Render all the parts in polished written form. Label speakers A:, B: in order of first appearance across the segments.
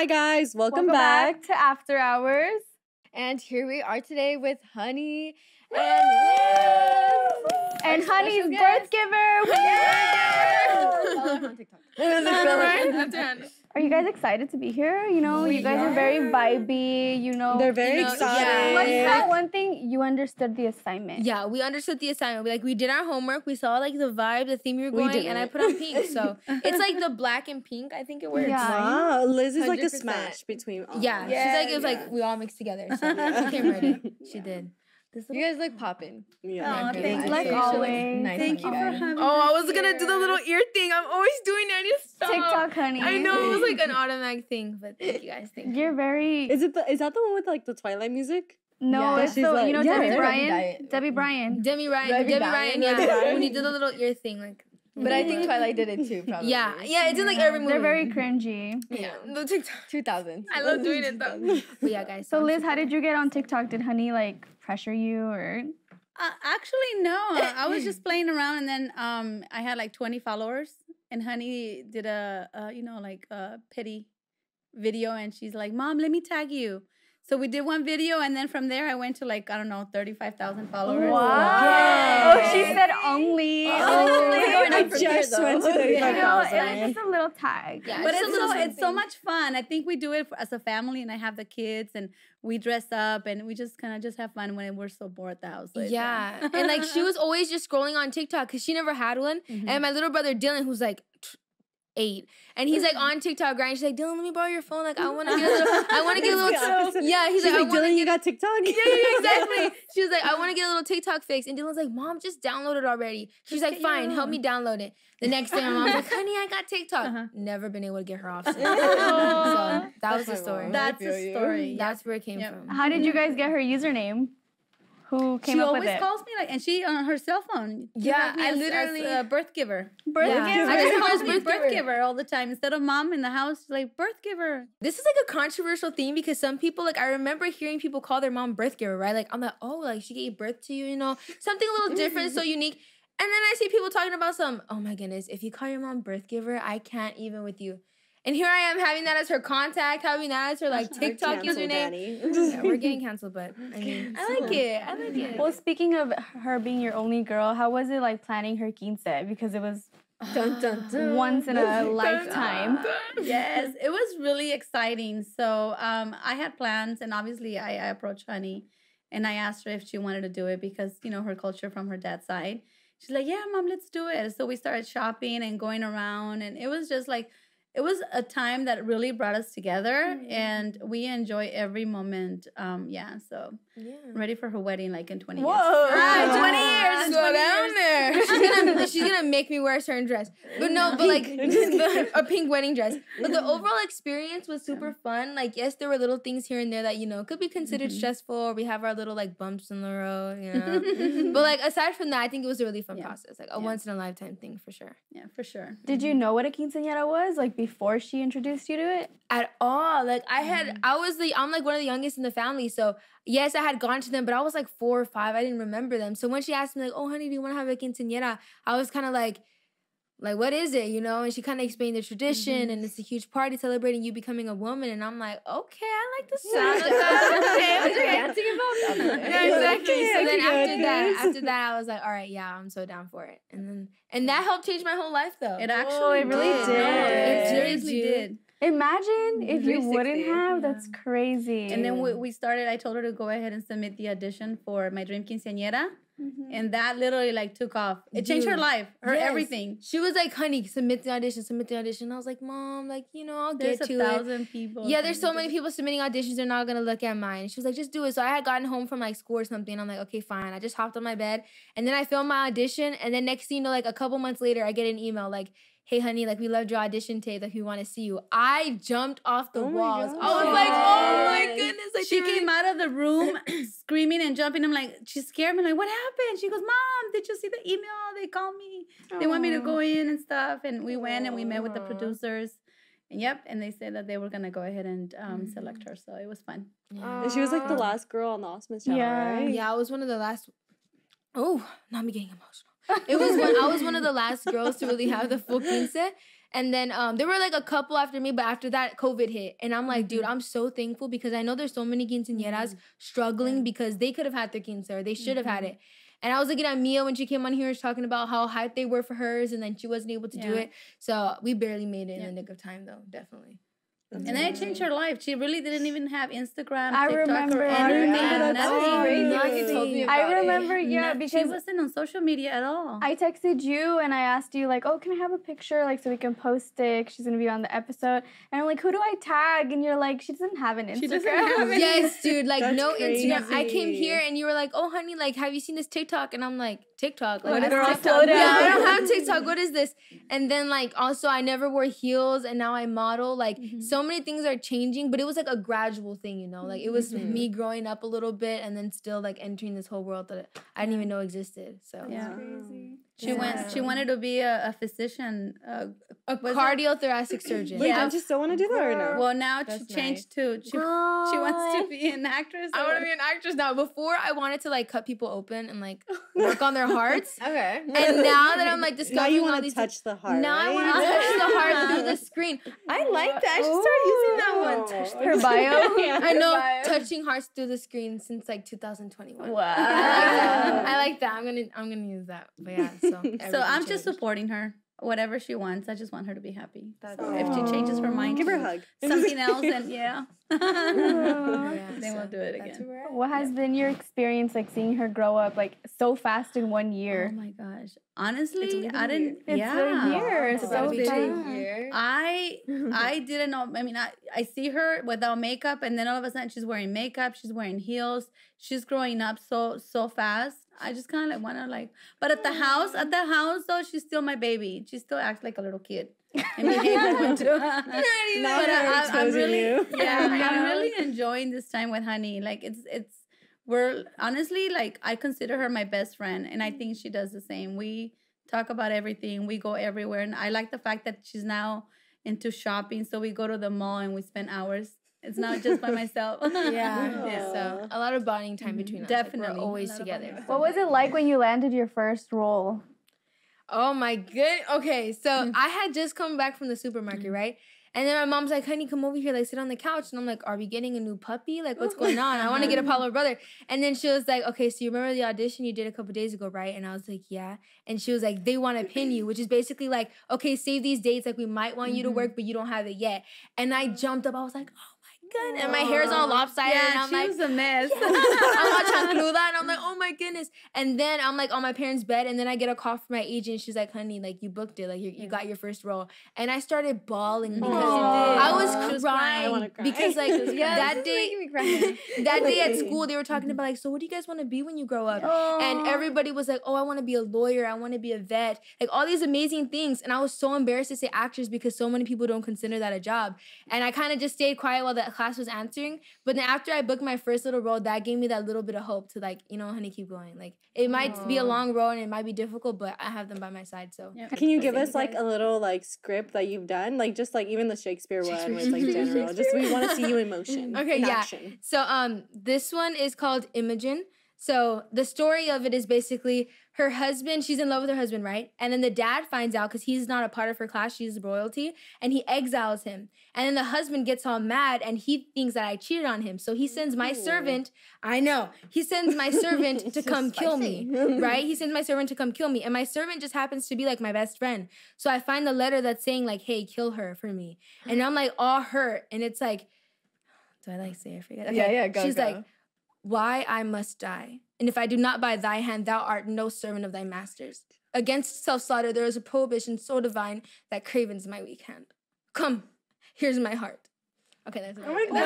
A: Hi guys, welcome back
B: to After Hours.
C: And here we are today with Honey and Liz.
B: And Honey's birth giver. Are you guys excited to be here? You know, you guys are very vibey, you know.
A: They're very excited.
B: Yeah. What's that one thing? You understood the assignment.
C: Yeah, we understood the assignment. We did our homework. We saw like the vibe, the theme you were going, and I put on pink. So it's like the black and pink. I think it works.
B: Yeah.
A: Wow, Liz is like a
C: 100%.
A: smash between all.
C: Yeah, she's like it was like we all mixed together. So she came ready. She did.
D: You guys look popping.
A: Yeah.
B: Oh, thanks. Like always.
D: Nice
B: Thank you for having us.
C: I was gonna do the little ear thing. I'm always doing it. I need to stop.
B: TikTok, Honey.
C: I know it was like an automatic thing, but thank you guys. Thank you.
B: You're very...
A: Is that the one with like the Twilight music?
B: No,
D: Yeah.
B: it's
A: She's
B: so,
A: like-
B: you know,
A: yeah,
B: Debbie
A: they're
B: Bryan? Debbie Bryan.
C: Debbie Ryan, yeah. When you did the little ear thing, like.
D: But I think Twilight did it too, probably.
C: Yeah, it's in like every movie.
B: They're very cringy.
C: Yeah, the TikTok.
D: 2000s.
C: I love doing it though. But yeah, guys.
B: So Liz, how did you get on TikTok? Did Honey like pressure you or?
E: Actually, no. I was just playing around, and then I had like 20 followers, and Honey did a pity video, and she's like, "Mom, let me tag you." So we did one video, and then from there I went to like, I don't know, 35,000 followers.
B: Wow.
A: Yes.
B: Oh, she said only.
A: I just went to 35,000.
B: It's just a little tag.
C: Yeah,
E: But
C: just a little
E: it's so
C: something.
E: much fun. I think we do it as a family, and I have the kids, and we dress up, and we just kind of just have fun when we're so bored at the house. So
C: Yeah, and like she was always just scrolling on TikTok because she never had one. And my little brother Dylan, who's like 8, and he's like on TikTok, right? And she's like, Dylan, let me borrow your phone. Like, I want to get a little. Yeah, he's
A: She's like,
C: I wanna
A: Dylan, you got TikTok?
C: Yeah, exactly. She was like, I want to get a little TikTok fix. And Dylan's like, Mom, just download it already. She's like, fine, help me download it. The next day, my mom's like, honey, I got TikTok. Never been able to get her off since. So that was the story.
E: That's the story.
C: That's where it came from.
B: How did you guys get her username? Who came
E: She
B: up with
E: always
B: it?
E: calls me and she on her cell phone.
C: Yeah,
E: I
C: I
E: literally
C: literally-
E: birth giver.
B: Birth
C: Yeah.
B: giver.
C: I just
E: She calls
C: calls
E: me
C: birth
E: birth
C: giver.
E: giver all the time. Instead of mom in the house, she's like birth giver.
C: This is like a controversial thing because some people, like, I remember hearing people call their mom birth giver, right? Like, I'm like, oh, like, she gave birth to you, you know? Something a little different, so unique. And then I see people talking about oh my goodness, if you call your mom birth giver, I can't even with you. And here I am having that as her contact, having that as her, like, TikTok username. Yeah, we're getting canceled, but, I mean, I like it.
B: Well, speaking of her being your only girl, how was it like planning her quince? Because it was once in a lifetime.
E: Yes, it was really exciting. So I had plans, and obviously I approached Honey, and I asked her if she wanted to do it because, you know, her culture from her dad's side. She's like, yeah, Mom, let's do it. So we started shopping and going around, and it was just like, it was a time that really brought us together, and we enjoy every moment. So I'm ready for her wedding, like in 20 years.
C: Right, 20 years. Go down there. She's gonna make me wear a certain dress. But no, but like a pink wedding dress. But the overall experience was super fun. Like, yes, there were little things here and there that, you know, could be considered stressful, or we have our little like bumps in the road, you know. But like aside from that, I think it was a really fun process. Like a once in a lifetime thing for sure.
E: Yeah, for sure.
B: Did you know what a quinceañera was, like, before she introduced you to it?
C: At all. Like I'm like one of the youngest in the family, so yes, I had gone to them, but I was like 4 or 5. I didn't remember them. So when she asked me like, oh honey, do you want to have a quinceañera? I was kind of like what is it, you know? And she kind of explained the tradition, and it's a huge party celebrating you becoming a woman. And I'm like, okay, I like the sound of that. Okay,
D: dancing about?
C: Yeah, exactly. So then
A: Okay,
C: after that, I was like, all right, yeah, I'm so down for it. And that helped change my whole life, though.
E: It actually
B: it really did.
E: It
C: It
E: seriously
C: did.
E: did.
B: Imagine if you
D: 360.
B: wouldn't have. That's crazy.
E: And then we started, I told her to go ahead and submit the audition for my dream quinceañera. And that literally like took off. It changed her
C: Dude.
E: life, her
C: Yes.
E: everything.
C: She was like, honey, submit the audition. I was like, Mom, like, you know, I'll
E: There's
C: get to
E: 1,000 people.
C: Yeah, there's so many people submitting auditions. They're not going to look at mine. She was like, just do it. So I had gotten home from like school or something. I'm like, okay, fine. I just hopped on my bed. And then I filmed my audition. And then next thing you know, like a couple months later, I get an email like, hey, honey, like, we loved your audition tape. Like, we want to see you. I jumped off the walls.
A: God.
C: I was like, oh, my goodness. Like,
E: She came out of the room screaming and jumping. I'm like, she scared me. Like, what happened? She goes, Mom, did you see the email? They called me. They want me to go in and stuff. And we went and we met with the producers. And and they said that they were going to go ahead and select her. So it was fun.
C: Yeah.
A: And she was like the last girl on the Awesomeness channel, right?
C: Yeah, I was one of the last. Oh, not me getting emotional. I was one of the last girls to really have the full quince. And then there were like a couple after me, but after that, COVID hit. And I'm like, dude, I'm so thankful because I know there's so many quinceañeras struggling because they could have had their quince or they should have had it. And I was looking at Mia when she came on here, was talking about how hyped they were for hers, and then she wasn't able to do it. So we barely made it in the nick of time, though, definitely.
E: And then it changed her life. She really didn't even have Instagram,
B: I
E: TikTok,
B: remember.
E: or anything.
D: That's crazy.
B: I remember, because
E: she wasn't on social media at all.
B: I texted you and I asked you, like, oh, can I have a picture, like, so we can post it? 'Cause she's going to be on the episode. And I'm like, who do I tag? And you're like, she doesn't have an Instagram.
E: She doesn't have it.
C: Yes, dude, like,
A: That's
C: no
A: crazy.
C: Instagram. I came here and you were like, oh, honey, like, have you seen this TikTok? And I'm like, TikTok? Like,
B: What
C: I
B: is
C: don't have
B: TikTok?
C: Yeah, I don't have TikTok. What is this? And then, like, also, I never wore heels and now I model. Like, so many things are changing, but it was, like, a gradual thing, you know? Like, it was me growing up a little bit and then still, like, entering this whole world that I didn't even know existed. So,
E: Yeah.
B: Crazy.
E: She wanted to be a physician,
C: a cardiothoracic surgeon.
A: Wait,
E: Yeah.
A: don't you still want to do that or no?
E: Well, now she
D: That's
E: changed to she wants to be an actress.
C: I want to be an actress now. Before, I wanted to, like, cut people open and, like, work on their hearts.
D: Okay.
C: And now that I'm, like,
A: Now
C: discovering
A: you
C: all
A: want to
C: these
A: touch the heart.
C: Now I
A: right?
C: want to touch the heart through the screen.
D: I like that. I should start using that one.
A: Touch
B: Her bio.
C: I know touching hearts through the screen since like 2021.
D: Wow.
C: I like that. I'm gonna use that. But yeah, so
E: I'm
C: everything
E: just
C: changed.
E: supporting her. Whatever she wants, I just want her to be happy.
D: That's
E: If she changes her mind,
A: Give her a
E: to
A: hug.
E: something else, and
C: Yeah,
E: then we'll
C: so
E: do it
C: that's
E: again.
C: where we're at.
B: What has been your experience, like, seeing her grow up, like, so fast in 1
E: Oh
B: year?
E: my gosh! Honestly,
C: It's
E: I didn't.
B: It's
E: yeah,
B: a year.
C: It's
B: So
C: about to be
B: fast.
C: 2 years.
E: I didn't know. I mean, I see her without makeup, and then all of a sudden she's wearing makeup. She's wearing heels. She's growing up so fast. I just kind of like want to like. But at the house though, she's still my baby. She still acts like a little kid. And behaves like one too.
A: Now
E: But
A: her
E: I'm
A: exposing
E: really,
A: you.
E: yeah, I'm really enjoying this time with Honey. Like we're honestly like I consider her my best friend, and I think she does the same. We talk about everything. We go everywhere, and I like the fact that she's now into shopping. So we go to the mall and we spend hours. It's not just by myself.
C: Yeah. So a lot of bonding time between us.
E: Definitely.
C: Like, we're always
E: A lot of
C: together.
E: bonding.
B: What was it like when you landed your first role?
C: Oh my good. Okay, so I had just come back from the supermarket, right? And then my mom's like, honey, come over here, like sit on the couch. And I'm like, are we getting a new puppy? Like, what's going on? I want to get Apollo brother. And then she was like, okay, so you remember the audition you did a couple days ago, right? And I was like, yeah. And she was like, they want to pin you, which is basically like, okay, save these dates. Like, we might want you to work, but you don't have it yet. And I jumped up. I was like, oh my God. And my hair's all lopsided.
E: Yeah,
C: and I'm
E: she
C: like,
E: was a mess.
C: I'm all chancluda, and I'm like, oh my goodness. And then I'm like on my parents' bed, and then I get a call from my agent. She's like, honey, like you booked it, like you got your first role. And I started bawling because I was crying.
A: I wanna cry.
C: Because like that
D: this is
C: day,
D: making me cry.
C: that day at school, they were talking about like, so what do you guys want to be when you grow up? And everybody was like, oh, I want to be a lawyer. I want to be a vet. Like all these amazing things. And I was so embarrassed to say actress because so many people don't consider that a job. And I kind of just stayed quiet while the class was answering. But then after I booked my first little role, that gave me that little bit of hope to like, you know, honey, keep going. Like it might be a long road and it might be difficult, but I have them by my side. So
A: Can you give us like a little like script that you've done? Like just like even the Shakespeare one where it's like general. Just we want to see you in motion.
C: Okay,
A: in
C: yeah.
A: action.
C: So this one is called Imogen. So the story of it is basically her husband, she's in love with her husband, right? And then the dad finds out because he's not a part of her class, she's royalty, and he exiles him. And then the husband gets all mad and he thinks that I cheated on him. So he sends my servant, he sends my servant to come kill me, right? He sends my servant to come kill me. And my servant just happens to be like my best friend. So I find the letter that's saying like, hey, kill her for me. And I'm like all hurt. And it's like, do I like say I forget? Okay.
D: Yeah, go,
C: She's
D: go.
C: like, why I must die. And if I do not by thy hand, thou art no servant of thy masters. Against self-slaughter, there is a prohibition so divine that cravens my weak hand. Come, here's my heart. Okay, that's it.
A: Oh my God.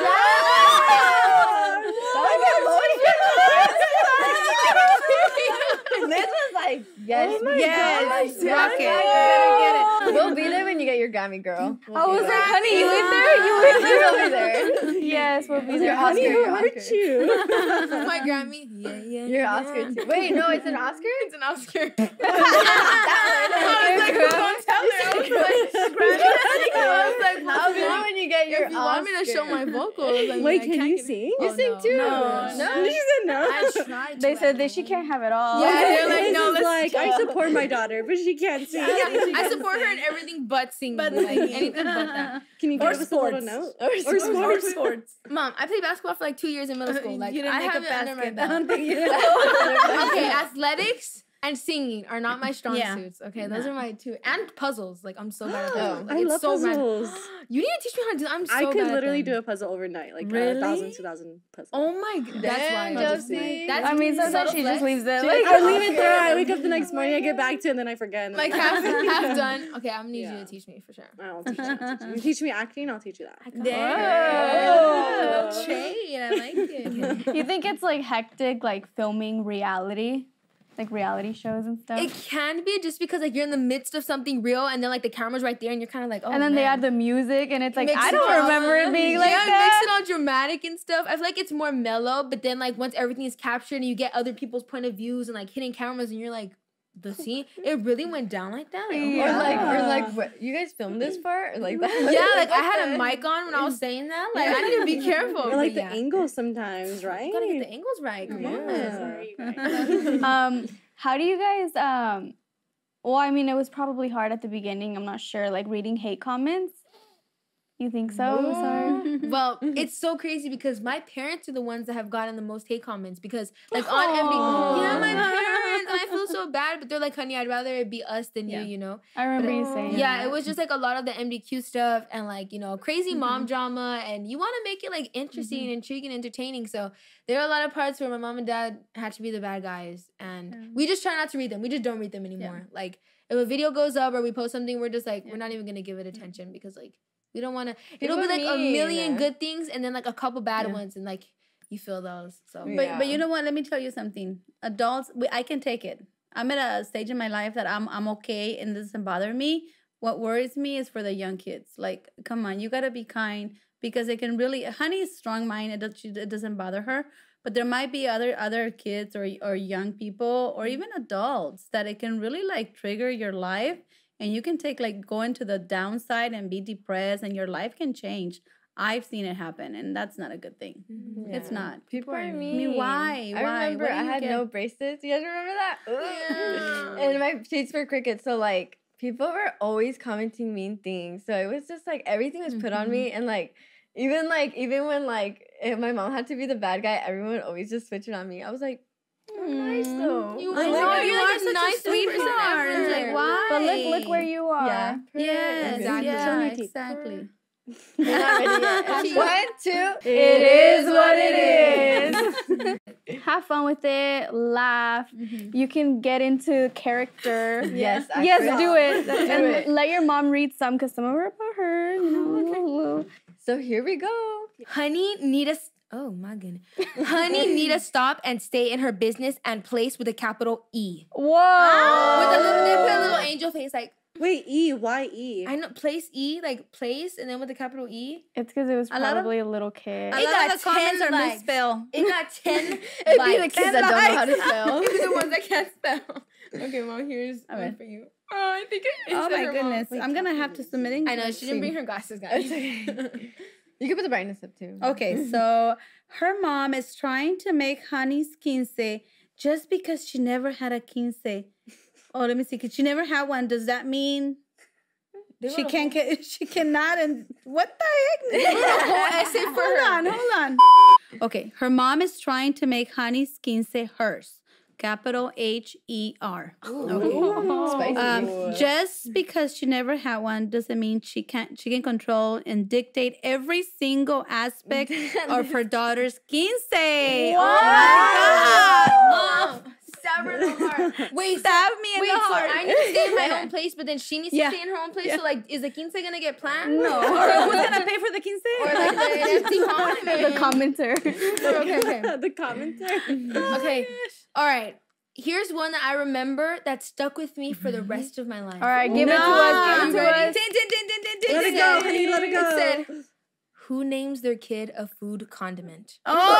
D: This was like, yes,
A: Oh my
D: yes,
A: God.
D: rock it.
A: Yeah.
D: You better get it. We'll be there when you get your Grammy, girl.
B: I was like, honey, you in there? You in there?
D: We'll be there.
B: Yes, we'll be
D: Your
B: there.
D: Oscar,
A: Honey, who
D: your
A: hurt
D: Oscar.
A: you?
C: My Grammy. Yeah.
D: Your Oscar too. Wait, no, it's an Oscar?
C: It's an Oscar.
D: That
C: Don't tell her. I was like,
D: I'll be there when you get your
C: if you want me to
D: Oscar.
C: show my vocals. I mean,
A: Wait,
C: I
A: can
C: can't
A: you
C: give-
A: sing?
C: Oh,
D: You sing
C: no.
D: too.
C: No.
A: She said no.
C: I tried.
B: They
C: to,
B: said
C: I
B: that she
C: know.
B: can't have it all.
C: Yeah, they're like,
A: This
C: no,
A: is
C: let's
A: like, I
C: stop.
A: support my daughter, but she can't sing.
C: I support her in everything but singing.
E: But
C: like
E: singing.
C: anything but that.
A: Can you
E: Or
A: give us a little
E: sports.
A: note?
D: Or sports.
C: Mom, I played basketball for like 2 years in middle school. Like
E: you didn't
C: I
E: make a
C: have it under my
E: basket. I don't
C: belt.
E: think you did.
C: Okay, athletics and singing are not my strong
E: Yeah.
C: suits. Okay, those are my two. And puzzles. Like I'm so bad at
D: Oh,
C: puzzles. Like,
A: I
C: it's
A: love
C: so random.
A: puzzles.
C: You need to teach me how to do. I'm so
A: I could
C: bad at
A: literally
C: them.
A: do a puzzle overnight, like
E: Really?
A: 1,000, 2,000 puzzles.
C: Oh my god, that's
D: Damn,
C: why.
D: Josie.
C: That's
B: I mean, sometimes
C: subtle
B: she just
C: flex.
B: leaves it.
A: She-
B: Like,
A: I leave it there. I wake up the next morning. I get back to it, and then I forget. And then
C: Like
A: I'm
C: half done. Okay, I'm gonna need you
A: Yeah.
C: to teach me for sure.
A: I'll teach you. You teach me acting, I'll teach you that.
C: Oh,
B: Whoa.
C: shade. I like it.
B: you think it's like hectic, like filming reality, like reality shows and stuff?
C: It can be just because like you're in the midst of something real and then like the camera's right there and you're kind of like, oh.
B: and then they
C: man.
B: add the music, and it's like
C: Mix
B: I
C: it
B: don't
C: all
B: remember
C: up.
B: it being like
C: yeah,
B: that.
C: mix it all dramatic and stuff. I feel like it's more mellow, but then like once everything is captured and you get other people's point of views and like hitting cameras and you're like, the scene, it really went down like that. Like, oh my
D: Or
C: God.
D: like, what, you guys filmed this part? Or like that?
C: Yeah, like I had a mic on when I was saying that. Like I need to be careful.
A: Or like
C: but
A: the
C: yeah.
A: angles sometimes, right?
C: You gotta get the angles right. Come
A: Yeah.
C: on.
B: How do you guys well, I mean, it was probably hard at the beginning, I'm not sure, like reading hate comments. You think so? Sorry.
C: Well, it's so crazy because my parents are the ones that have gotten the most hate comments because like on MB,
B: Aw.
C: yeah, my parents, and I feel so bad, but they're like, honey, I'd rather it be us than
E: Yeah.
C: you know?
B: I remember you saying
C: Yeah,
B: that.
C: it was just like a lot of the MDQ stuff and like, you know, crazy mom drama, and you want to make it like interesting and intriguing and entertaining. So there are a lot of parts where my mom and dad had to be the bad guys, and we just try not to read them. We just don't read them anymore. Like if a video goes up or we post something, we're just like, we're not even going to give it attention because like, we don't want to. It'll be
D: People
C: like a
D: mean.
C: million good things and then like a couple bad
E: Yeah.
C: ones, and like you feel those. So
E: But you know what? Let me tell you something. Adults, I can take it. I'm at a stage in my life that I'm okay and it doesn't bother me. What worries me is for the young kids. Like, come on, you gotta be kind because it can really. Honey is strong minded. It doesn't bother her. But there might be other kids or young people or even adults that it can really like trigger your life. And you can go into the downside and be depressed and your life can change. I've seen it happen and that's not a good thing. It's not.
D: People are
E: I
D: mean.
E: mean, why?
D: I remember
E: What do
D: I
E: you
D: had
E: get?
D: no braces. You guys remember that?
C: Yeah.
D: And my teeth were crooked. So like people were always commenting mean things. So it was just like everything was put on me. And like even when like if my mom had to be the bad guy, everyone would always just switch it on me. I was like, I'm nice though.
C: You
E: I
C: are.
E: know,
C: You're
E: you
C: like
E: are
C: a
E: such a
C: nice
E: sweetheart.
C: sweetheart.
E: It's like, why?
B: But look where you are.
D: Yeah.
E: Yes,
C: Exactly.
E: yeah,
A: Show me your teeth.
E: exactly.
D: You're not ready yet. 1, 2.
B: It is what it is. Have fun with it. Laugh. You can get into character.
D: Yes,
B: Yes,
D: forgot.
B: do it.
D: Do
B: And
D: it.
B: let your mom read some because some of them are about her. You know.
D: So here we go.
C: Honey need a. Oh my goodness. Honey need to stop and stay in her business and place with a capital E.
B: Whoa.
C: With a little, they put a little angel face like.
A: Wait, E, why E?
C: I know, place E, like place, and then with a capital E.
B: It's because it was
E: A lot of-
B: probably a little kid.
E: A
C: It
E: lot
C: got
E: of the comments
C: 10
E: are
C: likes.
E: misspelled.
C: It got 10
D: It'd be the
C: likes.
D: kids that don't know how to spell.
C: It'd be the ones that can't spell. Okay, Mom, here's
E: All
C: one
E: right.
C: for you. Oh, I think it
E: Oh
C: said
E: my
C: her mom.
E: goodness. I'm going to have to submit it.
C: I know, she didn't bring her glasses, guys.
D: It's okay. You can put the brightness up too.
E: Okay, so her mom is trying to make Honey's quince just because she never had a quince. Oh, let me see. Because she never had one. Does that mean she can't get? She cannot. And what the heck?
C: essay for her.
E: Hold on. Okay, her mom is trying to make Honey's quince hers. Capital HER. Okay.
D: Spicy.
E: Just because she never had one doesn't mean she can control and dictate every single aspect of her daughter's quince. Oh my God.
C: Mom, sever the heart. Wait,
E: Stab me in
C: wait,
E: the
C: so
E: heart.
C: I need to stay in my own place, but then she needs to
E: Yeah.
C: stay in her own place.
E: Yeah.
C: So, like, is the quince gonna get planned?
E: No. Or who's gonna pay for the quince?
C: Or like the empty home?
B: The commenter.
C: Okay.
A: The commenter.
C: Okay. All right. Here's one that I remember that stuck with me for the rest of my life.
B: All right, give it to us. Give it to
C: Ready?
B: us.
A: Let it go, honey, let it go.
C: It said, who names their kid a food condiment?
E: Oh!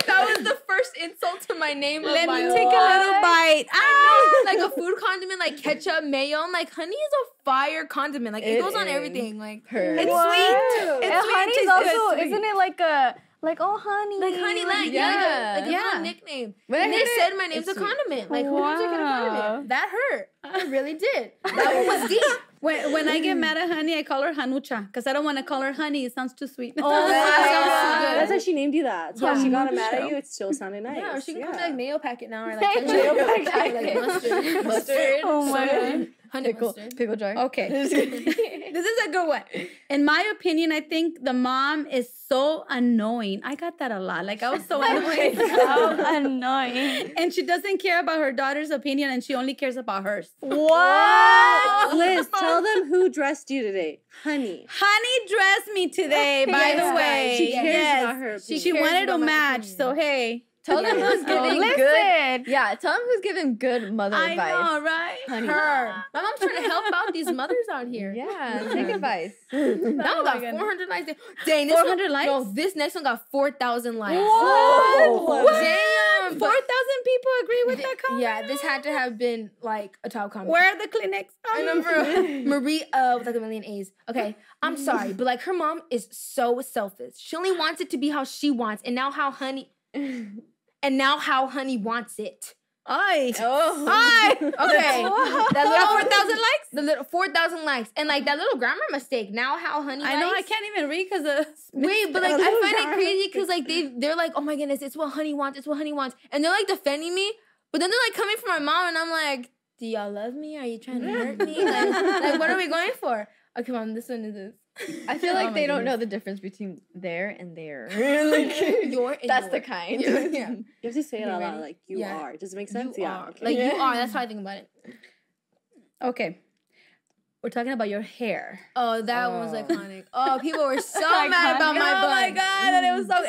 C: That was the first insult to my name.
E: Let
C: of
E: me
C: my
E: take a
C: life.
E: little bite. Ah!
C: Like a a food condiment like ketchup, mayo. I'm like, honey is a fire condiment. Like it goes on everything. Like
B: It's sweet. And honey's also, isn't it like oh honey,
C: like honey, like like a little nickname. And they said my name's a condiment. Like who knows I get a condiment? That hurt. It really did. That one was deep.
E: When I get mad at honey, I call her Hanucha because I don't want to call her honey. It sounds too sweet.
C: Oh,
A: that's why she named you that. So when she got mad at you, it still sounded nice.
C: Yeah, or she can call me like mayo packet now, or like
B: Mayo
C: like mustard.
B: Oh my god.
C: Honey mustard.
D: Pickle jar.
E: Okay. This is a good one. In my opinion, I think the mom is so annoying. I got that a lot. Like, I was so annoying.
B: So annoying.
E: And she doesn't care about her daughter's opinion and she only cares about hers.
B: What?
A: Liz, tell them who dressed you today. Honey.
E: Honey dressed me today, by the way.
A: She cares about her opinion.
E: She wanted to match, so hey.
D: Tell them who's giving good.
B: Listen.
D: Yeah, tell them who's giving good mother advice.
E: I know, right?
D: Honey.
C: Her. My mom's trying to help out these mothers out here.
D: Yeah, take advice.
C: That one got 400 likes. Dang, this
E: 400 likes?
C: No, this next one got 4,000 likes.
A: Whoa.
C: Damn.
E: 4,000 people agree with that comment?
C: Yeah, this had to have been like a top comment.
E: Where are the clinics?
C: I remember Marie with like a million A's. Okay, I'm sorry, but like her mom is so selfish. She only wants it to be how she wants, and now how honey wants it.
E: Ay.
C: Ay. Okay. That little
E: 4,000 likes?
C: The little 4,000 likes, and like that little grammar mistake. Now how honey.
E: I know I
C: likes.
E: can't even read because of.
C: Wait, but like I find it crazy because like they're like, oh my goodness, it's what honey wants, it's what honey wants, and they're like defending me, but then they're like coming for my mom, and I'm like, do y'all love me? Are you trying to hurt me? Like what are we going for? Okay, mom, this one is this.
D: I feel like they don't know the difference between there and there. That's the kind.
C: Yeah.
A: You have to say it out loud, like you
C: Yeah.
A: are. Does it make sense?
C: You
A: Yeah.
C: are.
A: Okay.
C: Like you are. That's how I think about it.
E: Okay. We're talking about your hair.
C: Oh, that one was iconic. Oh, people were so mad about my bun.
E: Oh my god,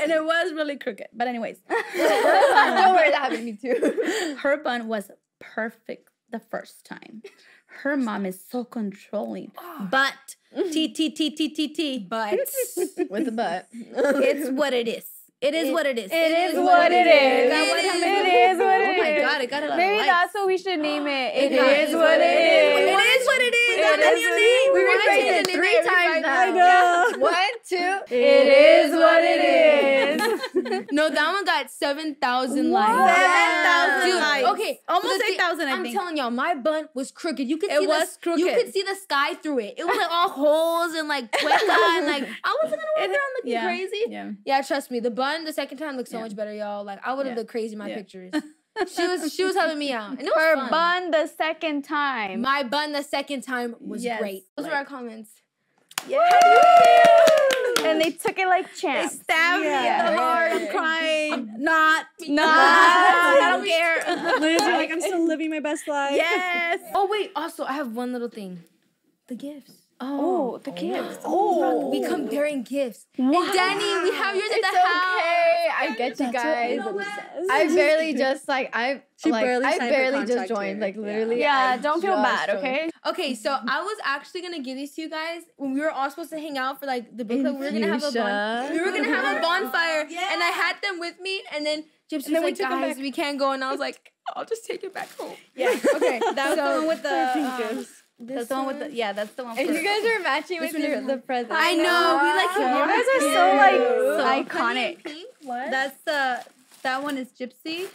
E: and it was really crooked. But anyways,
D: Don't worry, that happened to me too.
E: her bun was perfect the first time. Her mom is so controlling. But T. But
D: With the butt.
E: it's what it is. It is what it is.
B: It is what it is. It is what it is.
C: Oh my god, it got a lot of
B: Maybe
C: likes.
B: that's what we should name it. It
C: is
B: is what it is.
C: It is what it is.
B: It
C: That's
B: is
C: your
B: what
C: name.
D: We
C: We're gonna
D: repeated
C: change
D: it
C: the name
D: 3
C: every
D: times
C: Friday.
D: now.
A: I know.
D: 1, 2.
B: It is what it is.
C: No, that one got 7,000 likes.
E: 7,000
C: Dude,
E: likes.
C: okay,
E: Almost
C: but the
E: 8,000, I
C: I'm
E: think.
C: telling y'all, my bun was crooked. You could
E: It
C: see
E: was crooked.
C: You could see the sky through it. It was like all holes and like tueca and like I wasn't gonna walk around looking crazy.
E: Yeah.
C: Yeah, trust me. The bun the second time looked so much better, y'all. Like I would have looked crazy in my pictures. She was helping me out. And it was
B: Her
C: fun.
B: bun the second time.
C: My bun the second time was
E: Yes.
C: great. Those were our comments.
B: And they took it like champs.
E: Stabbed me in the heart. I'm crying. Not.
B: I
E: don't care.
A: Liz, you're like, I'm still living my best life.
E: Yes.
C: Oh wait, also I have one little thing. The gifts.
B: Oh, the kids.
C: We comparing gifts. And Danny, we have yours at
D: It's
C: the house.
D: okay. I get you guys. I barely just like I
A: barely
D: I
A: signed
D: barely
A: her
D: just
A: contract
D: joined.
A: here.
D: Like literally.
B: Yeah,
D: I
B: don't feel
D: just
B: bad,
D: joined.
B: okay?
C: Okay, so I was actually gonna give these to you guys when we were all supposed to hang out for like the book club. We were gonna have a
D: Fuchsia.
C: we were gonna have a bonfire, and I had them with me, and then Gypsy was like, "Guys, we can't go," and I was like, "I'll just take it back home."
E: Yeah.
C: Okay,
E: That was the one with the.
A: Gifts.
E: That's the one with the. Yeah, that's the one.
D: And
E: for-
D: you guys are matching with the presents.
C: I know we like
B: You guys are so like iconic.
C: What?
E: That's that one is Gypsy.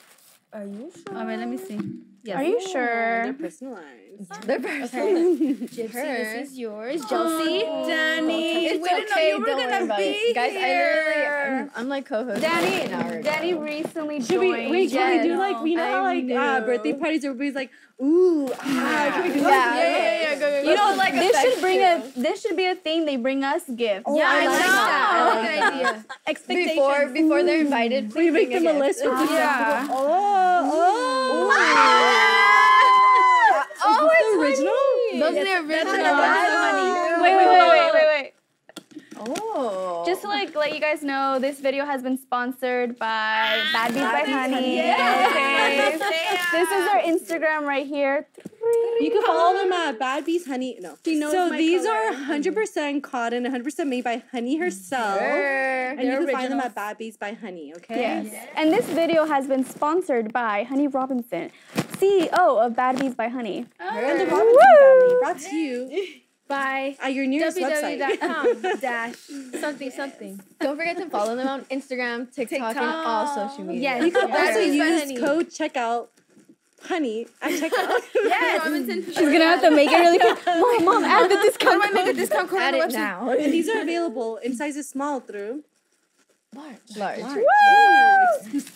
C: Are you sure?
E: All right, let me see. Yes.
B: Are you
A: They're
B: sure?
A: personalized.
D: They're
C: Gypsy, this is yours. Chelsea,
E: Danny,
D: It's
E: we didn't know
D: okay.
E: you were
D: Don't worry
E: gonna
D: about
E: be
D: it. Guys,
E: here.
D: I'm like co-host.
B: Danny recently
A: Should we
B: joined.
A: wait? Can we do
D: Yes.
A: like we know how
D: I
A: like
D: knew.
A: birthday parties? Everybody's like, ooh, can we do
D: Yeah.
A: that?
C: Go.
B: You know,
D: like
B: this should
D: affect
B: bring
D: you.
B: this should be a thing. They bring us gifts.
C: Yeah, I like that. I like
A: that.
C: that idea.
E: Expectations.
D: Before they're invited,
A: We make them a list with
B: Yeah.
A: Oh, it's original.
C: Those are the original.
B: Wait.
D: Oh.
B: Just to like let you guys know, this video has been sponsored by Bad Bees by Honey.
E: Yes.
B: Okay. This is our Instagram right here.
A: You can follow them at Bad Bees Honey. No.
E: She knows
A: So
E: my
A: these
E: color.
A: are 100% cotton, 100% made by Honey herself. And you can find them at Bad Bees by Honey, okay?
B: Yes. And this video has been sponsored by Honey Robinson. CEO of Bad Bees by Honey.
A: And the Robinson family brought to you
C: By
A: at your nearest website.
C: www.com/something.
D: Don't forget to follow them on Instagram, TikTok, and all social media.
C: Yes.
A: You can
C: Bad
A: also
C: Bees by
A: use
C: Honey.
A: code checkout honey at checkout.
C: Yes. Robinson.
B: She's gonna have to make it really quick. Mom, add the discount.
C: How do I make a discount code on
D: Add
C: the
D: it
C: website?
D: now.
A: And these are available in sizes small through
D: Large.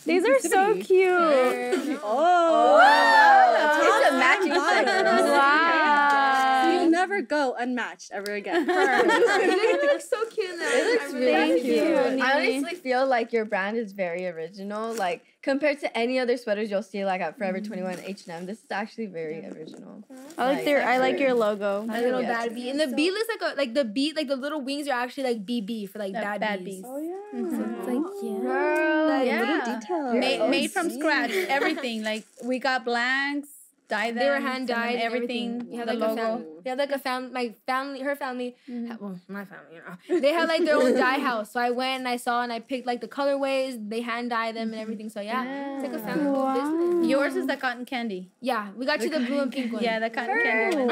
B: These are so cute.
A: Oh,
D: It's a matching set.
B: Wow.
A: So you'll never go unmatched ever again.
C: It looks so cute now.
D: It looks really
B: Thank
D: cute.
B: you,
D: I
B: Nini.
D: honestly feel like your brand is very original. Like compared to any other sweaters you'll see like at Forever 21, H&M, this is actually very original.
B: I like your logo.
C: My little
D: Yeah.
C: bad bee. And the bee looks like the bee, like the little wings are actually like BB for like bad bees.
A: Oh yeah.
C: It's like, yeah.
D: Girl,
C: Like,
D: yeah.
A: Little details.
E: Made from scratch, everything. Like we got blanks, dyed them.
C: They were hand
E: sent them
C: dyed and
E: everything.
C: everything. We had
E: the
C: like a
E: logo.
C: family. We had like a family, my family, her family. Well, my family, you know. They had like their own dye house. So I went and I saw and I picked like the colorways. They hand dye them and everything. So yeah, it's like a family little business.
E: Yours is the cotton candy.
C: Yeah, we got you the blue and pink one.
E: Yeah, the cotton candy one.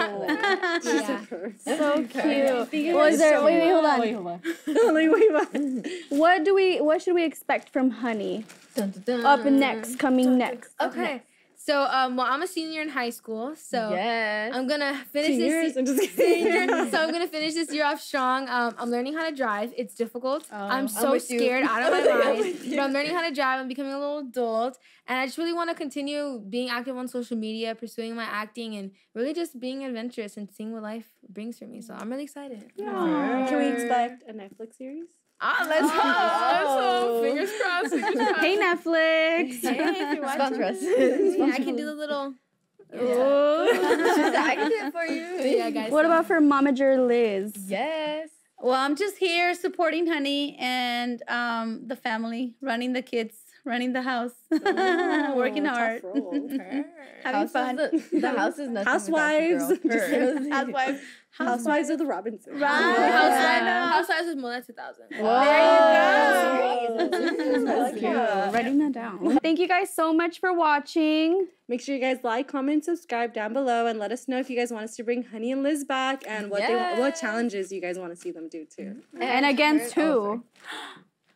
C: Yeah.
B: So cute. Was there? Wait, hold on. What should we expect from Honey?
D: Dun, dun, dun.
B: Up next, coming next.
C: Okay. So, well, I'm a senior in high school, so
D: Yes.
C: I'm gonna finish
A: Seniors?
C: this.
A: I'm just kidding.
C: So I'm gonna finish this year off strong. I'm learning how to drive. It's difficult. I'm so
D: with you.
C: scared out of my mind.
D: with you.
C: But I'm learning how to drive. I'm becoming a little adult, and I just really want to continue being active on social media, pursuing my acting, and really just being adventurous and seeing what life brings for me. So I'm really excited.
A: Can we expect a Netflix series?
C: Let's hope. Fingers crossed. Fingers crossed.
B: Hey Netflix.
C: Hey, if you're
D: Sponsor
C: watching,
D: us.
C: I can do the little.
D: I can do it for you.
C: Yeah, guys.
B: What about for Momager Liz?
D: Yes.
E: Well, I'm just here supporting Honey and the family, running the kids, running the house, working hard, having fun.
D: The house is nothing.
A: Housewives.
D: without the girl.
E: Housewives.
A: Housewives of the Robinsons.
C: Housewives with Moda 2000.
B: Writing that down. Thank you guys so much for watching.
A: Make sure you guys like, comment, subscribe down below, and let us know if you guys want us to bring Honey and Liz back and what what challenges you guys want to see them do too.
B: And against who?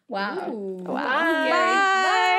E: Wow.
B: Bye.